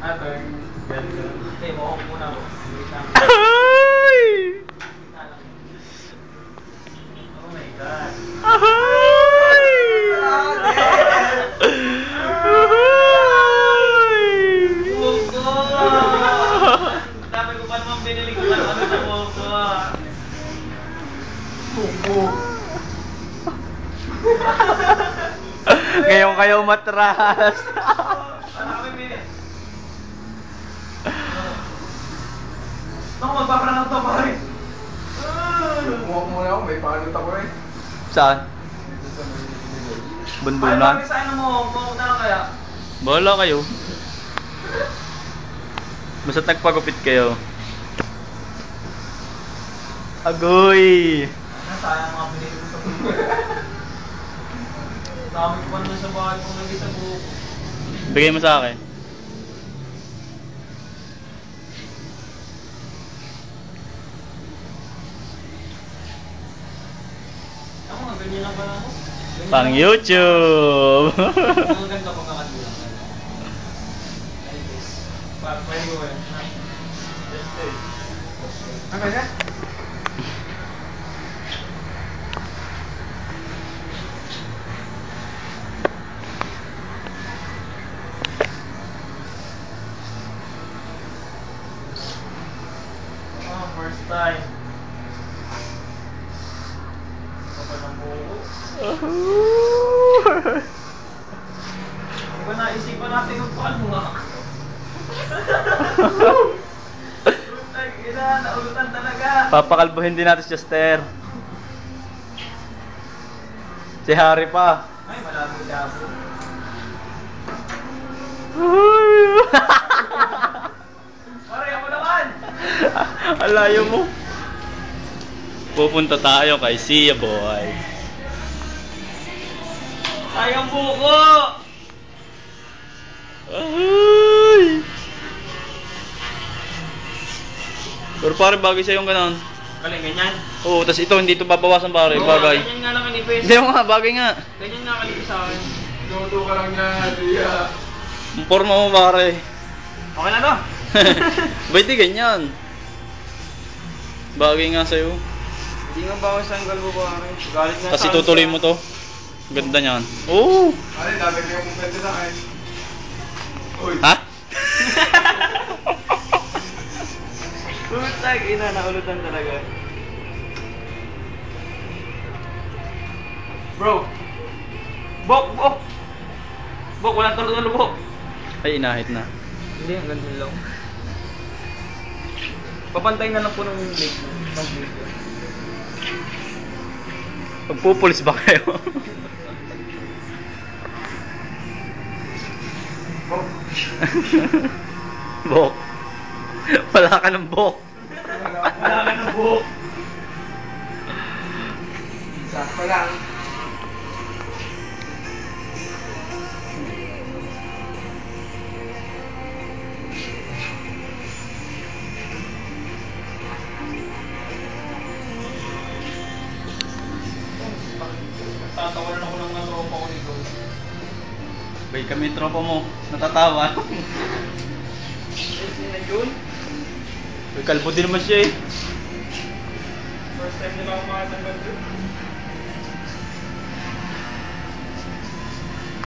Hindi, mo muna po. Ay! Oh my God. Ay! Buko! Dami ko pa naman binili ko lang ano sa buko. Buko. Ngayon kayo matras. Ano kami binili? Naku, magpapalang to pare. Kumuha ko muna ako, may pangalit ako eh. Saan? Ay, Bundunan? bakit sa ano mo? Kung na lang kaya? Bahala kayo. Basta't nagpagupit kayo. Agoy! Sayang mga binili ko sa buko. Dami ko pa naman sa bahay kung hindi sa buko. Bigay mo sa akin. Ako nga, ganyan lang pala ako. Ganyan Pang lang. YouTube! Ang ganda pang kakatulang. Like this. Pwede ko yan. Ano yan? Oh, first time. Kapal ng buko. Di ba naisipan natin yung palma? Ay, ina, naulutan talaga. Papakalbuhin din natin si Chester. Si Harry pa. Ay, malabo siya ako. Pare, ako naman! Alayo mo. Pupunta tayo kay Sia Boy. Sayang buko! Ay! Pero pare bagay sa'yo yung ganon. Galing, ganyan. Oo, tas ito hindi ito babawasan pare, Oo, bagay. ganyan nga lang kanipis. Hindi mo nga, bagay nga. Ganyan nga kanipis sa akin. Luto ka lang yan, Ria. Ang forma mo pare. Okay na to. Ba't di ganyan? Bagay nga sa'yo. Hindi nga bawas ang galbo pare. Galit nga Tapos sa itutuloy mo to. Ganda niyan. Oo. Ano, dami kayo kung pwede sa akin. Uy. Ha? Putang ina, naulutan talaga. Bro. Bok, bok. Bok, walang tulo-tulo, bok. Ay, inahit na. Hindi, ang ganun lang. Papantay na lang po ng leg mo. Ng video. Magpupulis ba kayo? Oh. Bok. Wala ka ng bok. Wala ka ng buhok. Sakto lang. Tatawanan ako ng mga tropa ko dito. Bay kami tropa mo. Natatawa. Hindi na yun. May kalbo din naman siya eh. First time nila ako makatanggal dito.